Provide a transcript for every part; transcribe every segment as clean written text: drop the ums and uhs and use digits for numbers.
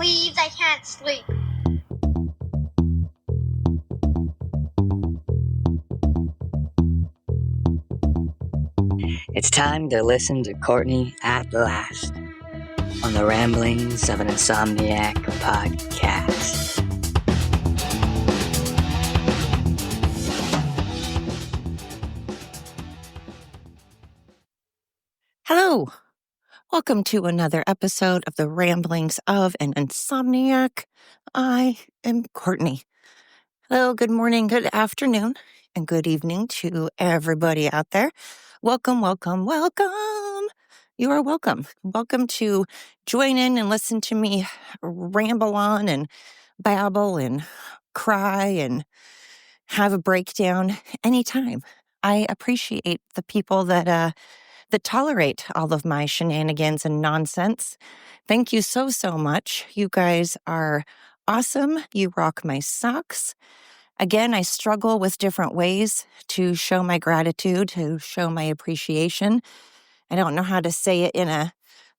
Please, I can't sleep. It's time to listen to Courtney at last on the Ramblings of an Insomniac podcast. Hello. Welcome to another episode of the Ramblings of an Insomniac. I am Courtney. Hello, good morning, good afternoon, and good evening to everybody out there. Welcome, welcome, welcome. You are welcome. Welcome to join in and listen to me ramble on and babble and cry and have a breakdown anytime. I appreciate the people that tolerate all of my shenanigans and nonsense. Thank you so much. You guys are awesome. You rock my socks. Again, I struggle with different ways to show my gratitude, to show my appreciation. I don't know how to say it in a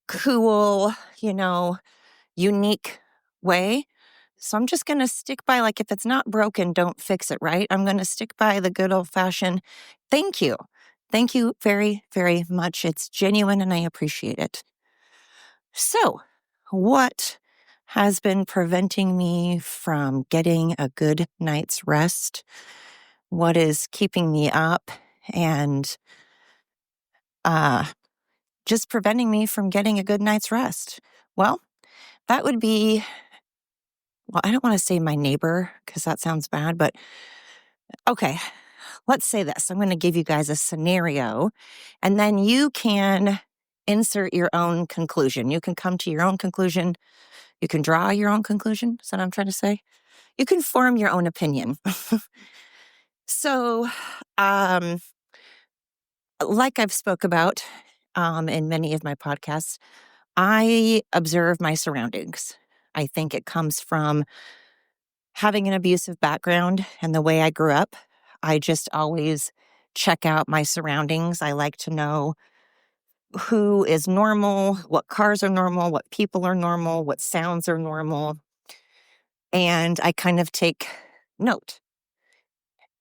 cool, unique way. So I'm just going to stick by, like, if it's not broken, don't fix it, right? I'm going to stick by the good old fashioned thank you. Thank you very, very much. It's genuine and I appreciate it. So, what has been preventing me from getting a good night's rest? What is keeping me up and just preventing me from getting a good night's rest? Well, that would be, I don't want to say my neighbor because that sounds bad, but okay, let's say this. I'm going to give you guys a scenario and then you can insert your own conclusion. You can come to your own conclusion. You can draw your own conclusion. Is that what I'm trying to say? You can form your own opinion. So, like I've spoke about in many of my podcasts, I observe my surroundings. I think it comes from having an abusive background and the way I grew up. I just always check out my surroundings. I like to know who is normal, what cars are normal, what people are normal, what sounds are normal. And I kind of take note.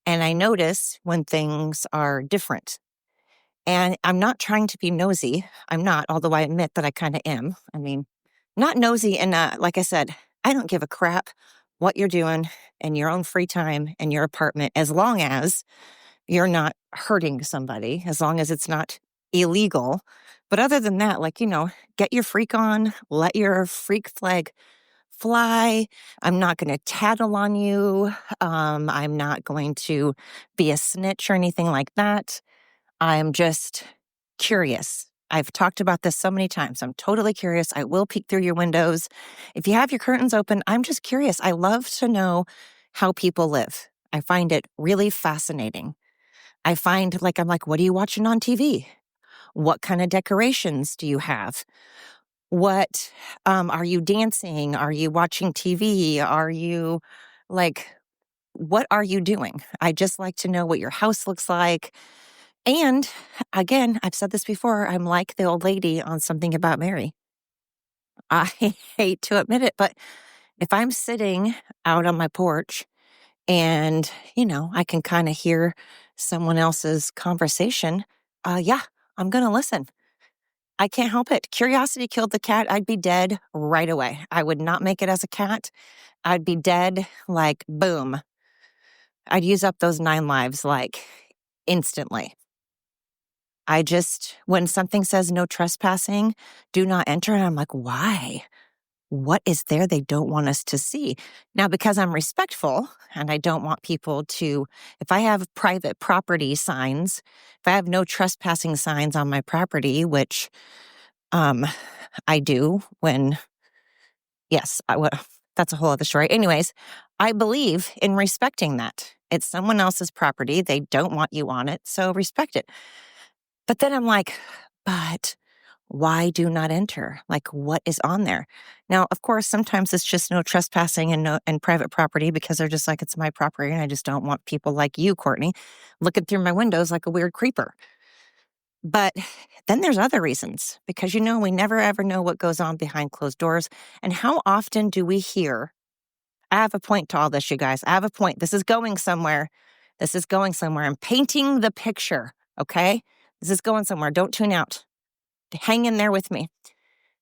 And I notice when things are different. And I'm not trying to be nosy. I'm not, although I admit that I kind of am. I mean, not nosy. And like I said, I don't give a crap what you're doing in your own free time in your apartment, as long as you're not hurting somebody, as long as it's not illegal. But other than that, get your freak on, let your freak flag fly. I'm not going to tattle on you. I'm not going to be a snitch or anything like that. I'm just curious. I've talked about this so many times. I'm totally curious. I will peek through your windows. If you have your curtains open, I'm just curious. I love to know how people live. I find it really fascinating. I find I'm like, what are you watching on TV? What kind of decorations do you have? What are you dancing? Are you watching TV? Are you what are you doing? I just like to know what your house looks like. And again, I've said this before, I'm like the old lady on Something About Mary. I hate to admit it, but if I'm sitting out on my porch and, I can kind of hear someone else's conversation, I'm going to listen. I can't help it. Curiosity killed the cat. I'd be dead right away. I would not make it as a cat. I'd be dead boom. I'd use up those 9 lives instantly. When something says no trespassing, do not enter, and I'm like, why? What is there they don't want us to see? Now, because I'm respectful and I don't want people to, if I have private property signs, if I have no trespassing signs on my property, which I do that's a whole other story. Anyways, I believe in respecting that. It's someone else's property. They don't want you on it, so respect it. But then I'm like, but why do not enter? What is on there? Now, of course, sometimes it's just no trespassing and private property because they're just like, it's my property and I just don't want people like you, Courtney, looking through my windows like a weird creeper. But then there's other reasons because, we never ever know what goes on behind closed doors. And how often do we hear, I have a point to all this, you guys. I have a point. This is going somewhere. This is going somewhere. I'm painting the picture, okay? This is going somewhere. Don't tune out. Hang in there with me.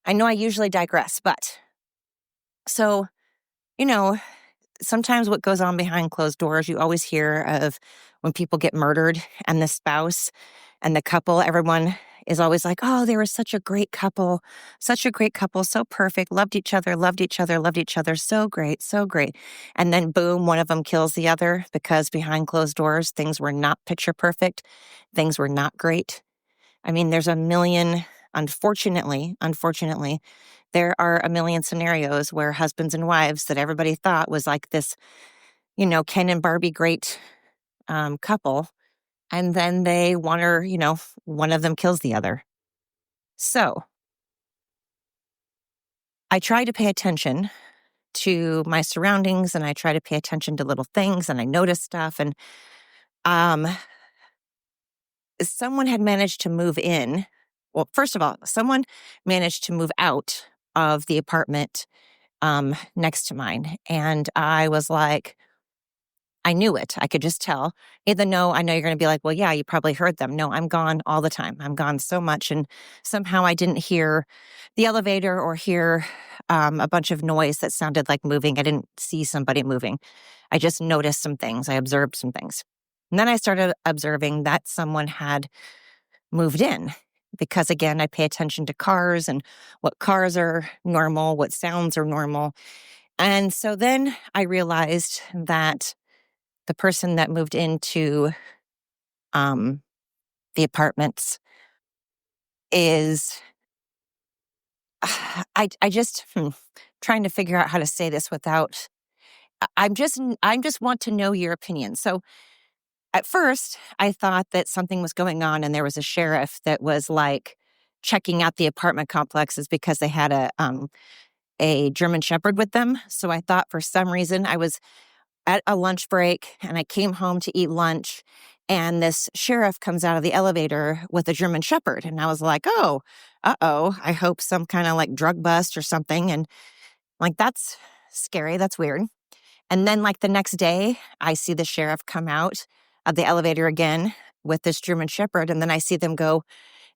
I know I usually digress, but so, sometimes what goes on behind closed doors, you always hear of when people get murdered and the spouse and the couple, everyone is always like, oh, they were such a great couple, so perfect, loved each other, so great, so great. And then boom, one of them kills the other because behind closed doors, things were not picture perfect. Things were not great. I mean, there's a million, unfortunately, there are a million scenarios where husbands and wives that everybody thought was like this, Ken and Barbie great couple. And then they wonder, one of them kills the other. So I try to pay attention to my surroundings and I try to pay attention to little things and I notice stuff. And someone had managed to move in. Well, first of all, someone managed to move out of the apartment next to mine. And I was like, I knew it. I could just tell. Even though I know you're going to be like, well, yeah, you probably heard them. No, I'm gone all the time. I'm gone so much. And somehow I didn't hear the elevator or hear a bunch of noise that sounded like moving. I didn't see somebody moving. I just noticed some things. I observed some things. And then I started observing that someone had moved in because, again, I pay attention to cars and what cars are normal, what sounds are normal. And so then I realized that the person that moved into the apartments is, I just trying to figure out how to say this without, I just want to know your opinion. So at first I thought that something was going on and there was a sheriff that was like checking out the apartment complexes because they had a German Shepherd with them. So I thought for some reason I was at a lunch break and I came home to eat lunch and this sheriff comes out of the elevator with a German Shepherd. And I was like, oh, I hope some kind of like drug bust or something. And like, that's scary. That's weird. And then like the next day, I see the sheriff come out of the elevator again with this German Shepherd. And then I see them go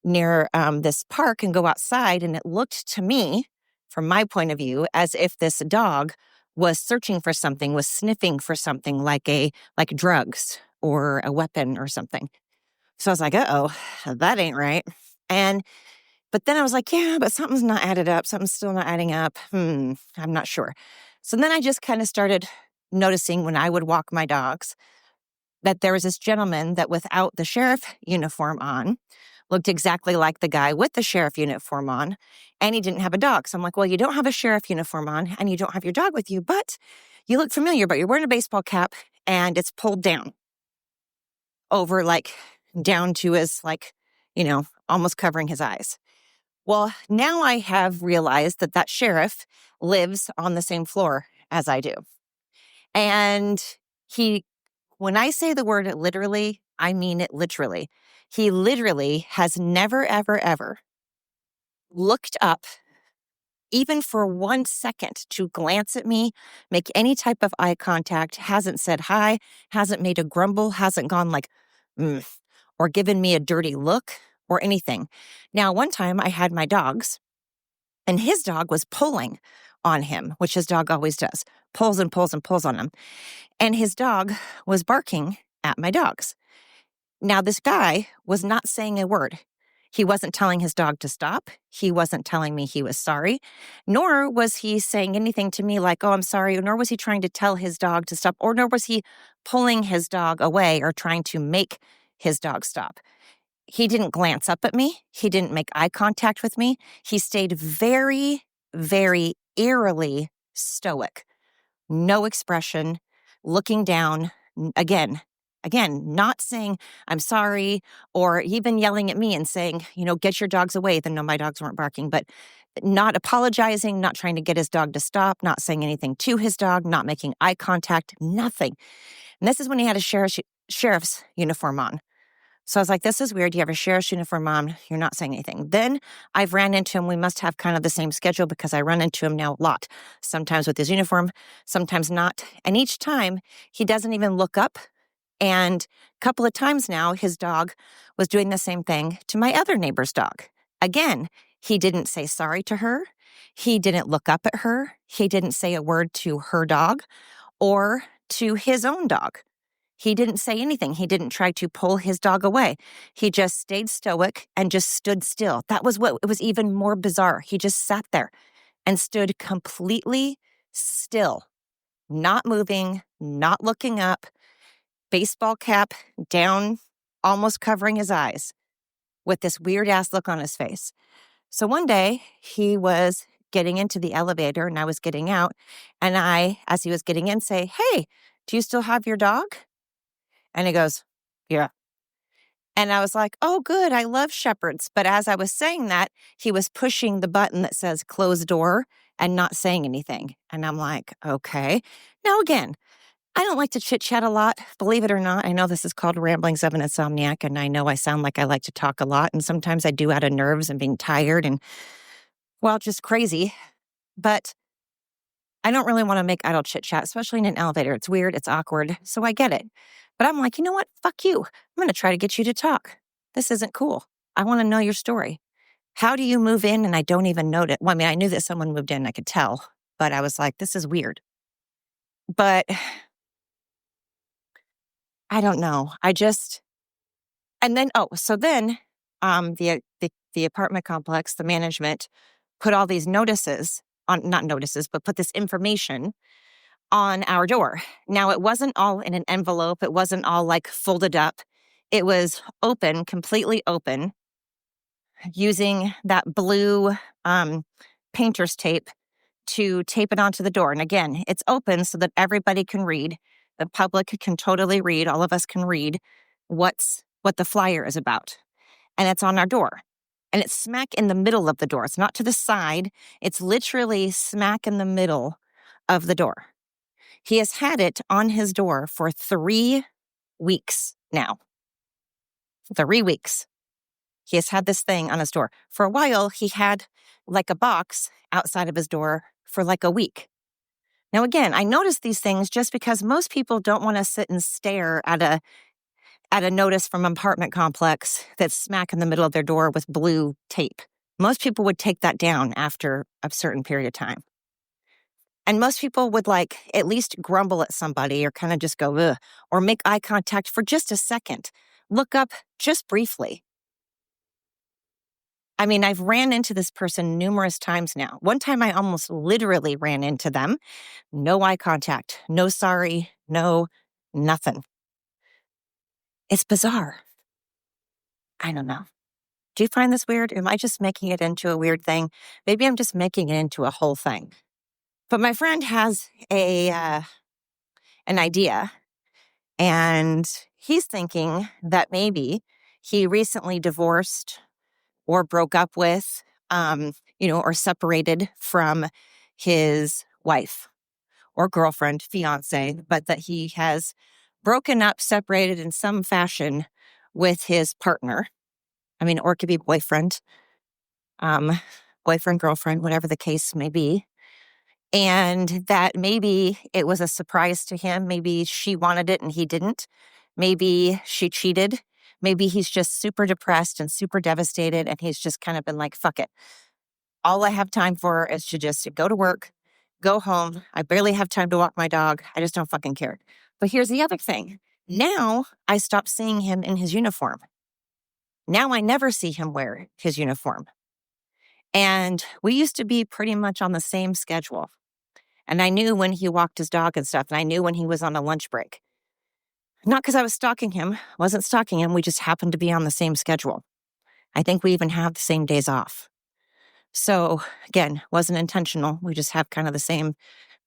near this park and go outside. And it looked to me, from my point of view, as if this dog was searching for something, was sniffing for something like drugs or a weapon or something. So I was like, that ain't right. But then I was like, yeah, but something's not added up. Something's still not adding up. I'm not sure. So then I just kind of started noticing when I would walk my dogs that there was this gentleman that without the sheriff uniform on looked exactly like the guy with the sheriff uniform on, and he didn't have a dog. So I'm like, well, you don't have a sheriff uniform on and you don't have your dog with you, but you look familiar, but you're wearing a baseball cap and it's pulled down over like down to his almost covering his eyes. Well, now I have realized that sheriff lives on the same floor as I do. And when I say the word literally, I mean it literally. He literally has never, ever, ever looked up, even for 1 second, to glance at me, make any type of eye contact, hasn't said hi, hasn't made a grumble, hasn't gone like, or given me a dirty look or anything. Now, one time I had my dogs and his dog was pulling on him, which his dog always does, pulls and pulls and pulls on him. And his dog was barking at my dogs. Now, this guy was not saying a word. He wasn't telling his dog to stop. He wasn't telling me he was sorry, nor was he saying anything to me like, oh, I'm sorry, nor was he trying to tell his dog to stop, or nor was he pulling his dog away or trying to make his dog stop. He didn't glance up at me. He didn't make eye contact with me. He stayed very, very eerily stoic. No expression, looking down, again, not saying, I'm sorry, or even yelling at me and saying, get your dogs away. Then no, my dogs weren't barking, but not apologizing, not trying to get his dog to stop, not saying anything to his dog, not making eye contact, nothing. And this is when he had a sheriff's uniform on. So I was like, this is weird. You have a sheriff's uniform on. You're not saying anything. Then I've ran into him. We must have kind of the same schedule because I run into him now a lot, sometimes with his uniform, sometimes not. And each time he doesn't even look up. And a couple of times now, his dog was doing the same thing to my other neighbor's dog. Again, he didn't say sorry to her. He didn't look up at her. He didn't say a word to her dog or to his own dog. He didn't say anything. He didn't try to pull his dog away. He just stayed stoic and just stood still. That was what it was even more bizarre. He just sat there and stood completely still, not moving, not looking up, baseball cap down, almost covering his eyes, with this weird ass look on his face. So one day he was getting into the elevator and I was getting out, and I, as he was getting in, say, "Hey, do you still have your dog?" And he goes, "Yeah." And I was like, "Oh, good. I love shepherds." But as I was saying that, he was pushing the button that says close door and not saying anything. And I'm like, okay. Now, again, I don't like to chit chat a lot, believe it or not. I know this is called Ramblings of an Insomniac, and I know I sound like I like to talk a lot. And sometimes I do out of nerves and being tired and, well, just crazy. But I don't really want to make idle chit chat, especially in an elevator. It's weird. It's awkward. So I get it. But I'm like, you know what? Fuck you. I'm going to try to get you to talk. This isn't cool. I want to know your story. How do you move in and I don't even notice? Well, I mean, I knew that someone moved in. I could tell. But I was like, this is weird. But I don't know. And then, so then the apartment complex, the management put all these notices on, not notices, but put this information on our door. Now, it wasn't all in an envelope. It wasn't all like folded up. It was open, completely open, using that blue painter's tape to tape it onto the door. And again, it's open so that everybody can read. The public can totally read. All of us can read what the flyer is about. And it's on our door. And it's smack in the middle of the door. It's not to the side. It's literally smack in the middle of the door. He has had it on his door for 3 weeks now. 3 weeks. He has had this thing on his door. For a while, he had like a box outside of his door for like a week. Now, again, I noticed these things just because most people don't want to sit and stare at a notice from an apartment complex that's smack in the middle of their door with blue tape. Most people would take that down after a certain period of time. And most people would like at least grumble at somebody or kind of just go, ugh, or make eye contact for just a second. Look up just briefly. I mean, I've ran into this person numerous times now. One time I almost literally ran into them. No eye contact, no sorry, no nothing. It's bizarre. I don't know. Do you find this weird? Am I just making it into a weird thing? Maybe I'm just making it into a whole thing. But my friend has an idea, and he's thinking that maybe he recently divorced or broke up with, or separated from his wife or girlfriend, fiance, but that he has broken up, separated in some fashion with his partner. I mean, or it could be boyfriend, girlfriend, whatever the case may be. And that maybe it was a surprise to him. Maybe she wanted it and he didn't. Maybe she cheated. Maybe he's just super depressed and super devastated and he's just kind of been like, fuck it. All I have time for is to just go to work, go home. I barely have time to walk my dog. I just don't fucking care. But here's the other thing. Now I stopped seeing him in his uniform. Now I never see him wear his uniform. And we used to be pretty much on the same schedule. And I knew when he walked his dog and stuff. And I knew when he was on a lunch break. Not because I was stalking him. Wasn't stalking him. We just happened to be on the same schedule. I think we even have the same days off. So again, wasn't intentional. We just have kind of the same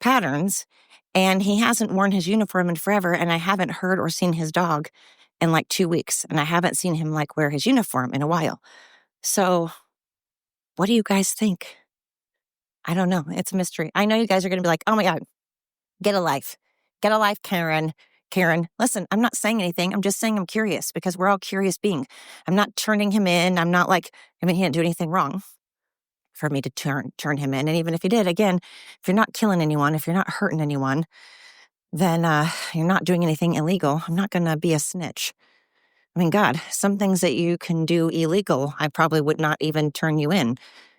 patterns. And he hasn't worn his uniform in forever. And I haven't heard or seen his dog in like 2 weeks. And I haven't seen him like wear his uniform in a while. So what do you guys think? I don't know. It's a mystery. I know you guys are going to be like, oh my God, get a life. Get a life, Karen. Karen, listen, I'm not saying anything. I'm just saying I'm curious because we're all curious beings. I'm not turning him in. I'm not like, I mean, he didn't do anything wrong for me to turn him in. And even if he did, again, if you're not killing anyone, if you're not hurting anyone, then you're not doing anything illegal. I'm not going to be a snitch. I mean, God, some things that you can do illegal, I probably would not even turn you in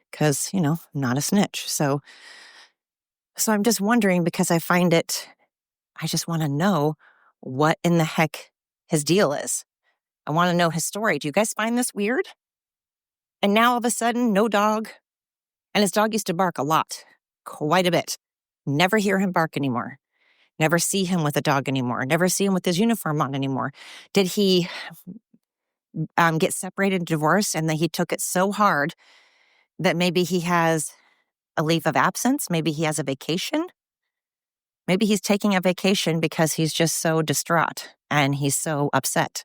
because, I'm not a snitch. So I'm just wondering because I just want to know what in the heck his deal is. I want to know his story. Do you guys find this weird? And now all of a sudden, no dog. And his dog used to bark a lot, quite a bit. Never hear him bark anymore. Never see him with a dog anymore. Never see him with his uniform on anymore. Did he get separated and divorced and then he took it so hard that maybe he has a leave of absence? Maybe he has a vacation? Maybe he's taking a vacation because he's just so distraught and he's so upset.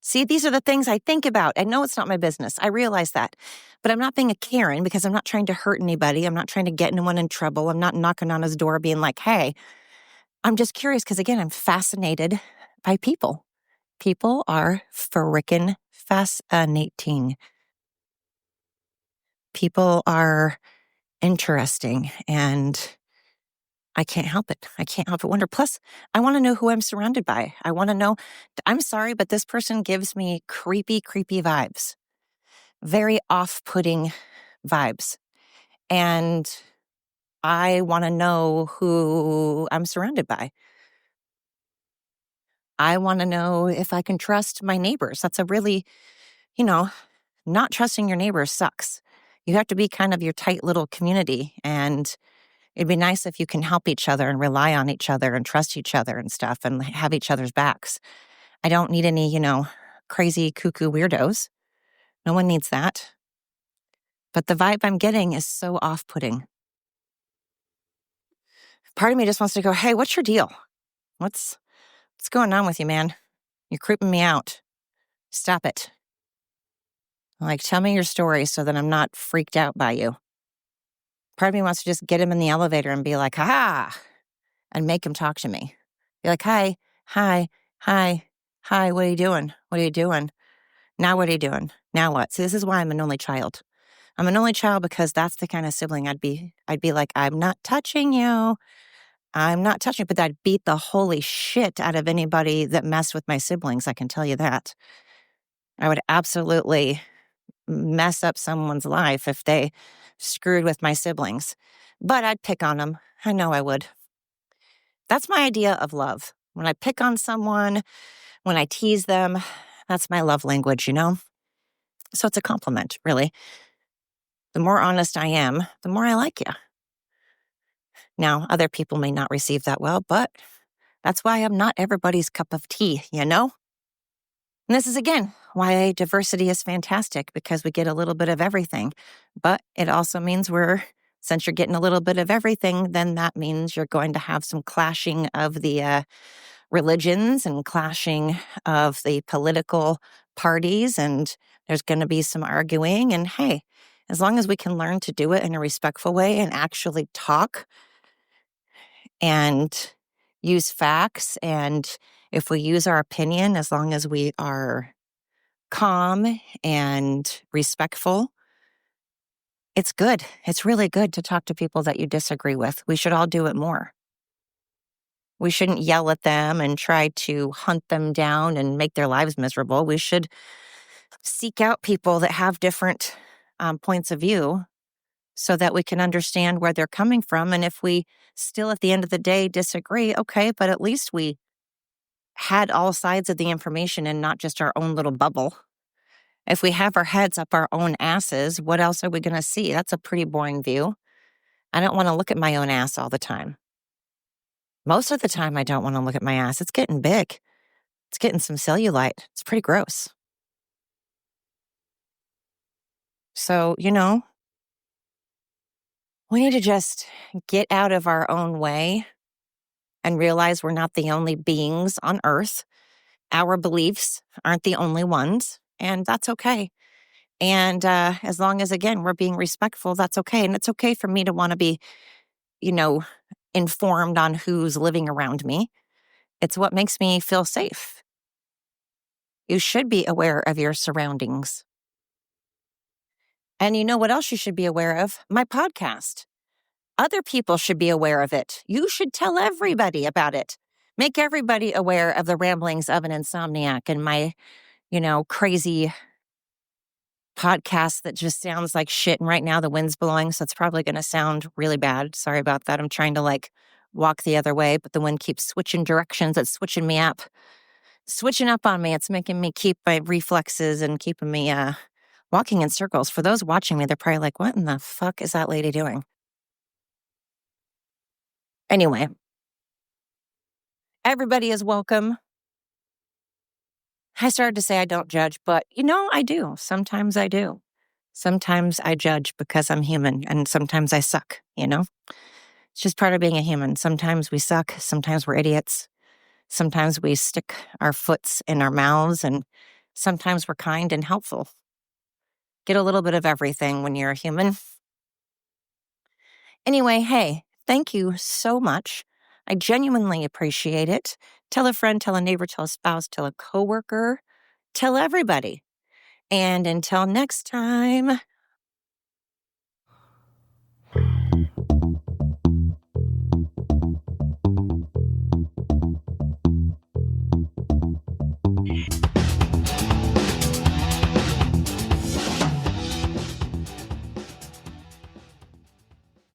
See, these are the things I think about. I know it's not my business. I realize that. But I'm not being a Karen because I'm not trying to hurt anybody. I'm not trying to get anyone in trouble. I'm not knocking on his door being like, hey, I'm just curious because, again, I'm fascinated by people. People are frickin' fascinating. People are interesting and I can't help it. I can't help but wonder. Plus, I want to know who I'm surrounded by. I want to know, I'm sorry, but this person gives me creepy, creepy vibes. Very off-putting vibes. And I want to know who I'm surrounded by. I want to know if I can trust my neighbors. That's a really, not trusting your neighbors sucks. You have to be kind of your tight little community, and it'd be nice if you can help each other and rely on each other and trust each other and stuff and have each other's backs. I don't need any, crazy cuckoo weirdos. No one needs that. But the vibe I'm getting is so off-putting. Part of me just wants to go, hey, what's your deal? What's going on with you, man? You're creeping me out. Stop it. Like, tell me your story so that I'm not freaked out by you. Part of me wants to just get him in the elevator and be like, ha, and make him talk to me. Be like, hi, what are you doing? What are you doing? Now what are you doing? Now what? See, this is why I'm an only child. I'm an only child because that's the kind of sibling I'd be like, I'm not touching you. I'm not touching you, but I'd beat the holy shit out of anybody that messed with my siblings. I can tell you that. I would absolutely mess up someone's life if they screwed with my siblings. But I'd pick on them. I know I would. That's my idea of love. When I pick on someone, when I tease them, that's my love language, So it's a compliment, really. The more honest I am, the more I like you. Now, other people may not receive that well, but that's why I'm not everybody's cup of tea, And this is, again, why diversity is fantastic, because we get a little bit of everything. But it also means since you're getting a little bit of everything, then that means you're going to have some clashing of the religions and clashing of the political parties, and there's going to be some arguing. And hey, as long as we can learn to do it in a respectful way and actually talk and use facts, and if we use our opinion, as long as we are calm and respectful, it's good. It's really good to talk to people that you disagree with. We should all do it more. We shouldn't yell at them and try to hunt them down and make their lives miserable. We should seek out people that have different points of view so that we can understand where they're coming from. And if we still at the end of the day disagree, okay, but at least we had all sides of the information and not just our own little bubble. If we have our heads up our own asses, what else are we going to see? That's a pretty boring view. I don't want to look at my own ass all the time. Most of the time, I don't want to look at my ass. It's getting big. It's getting some cellulite. It's pretty gross. So, we need to just get out of our own way and realize we're not the only beings on Earth. Our beliefs aren't the only ones, and that's okay. And as long as, again, we're being respectful, that's okay. And it's okay for me to want to be, informed on who's living around me. It's what makes me feel safe. You should be aware of your surroundings. And you know what else you should be aware of? My podcast. Other people should be aware of it. You should tell everybody about it. Make everybody aware of the ramblings of an insomniac and my, crazy podcast that just sounds like shit. And right now the wind's blowing, so it's probably going to sound really bad. Sorry about that. I'm trying to walk the other way, but the wind keeps switching directions. It's switching up on me. It's making me keep my reflexes and keeping me walking in circles. For those watching me, they're probably like, what in the fuck is that lady doing? Anyway, everybody is welcome. I started to say I don't judge, but I do. Sometimes I do. Sometimes I judge because I'm human, and sometimes I suck, It's just part of being a human. Sometimes we suck. Sometimes we're idiots. Sometimes we stick our foots in our mouths, and sometimes we're kind and helpful. Get a little bit of everything when you're a human. Anyway, hey, thank you so much. I genuinely appreciate it. Tell a friend, tell a neighbor, tell a spouse, tell a coworker, tell everybody. And until next time.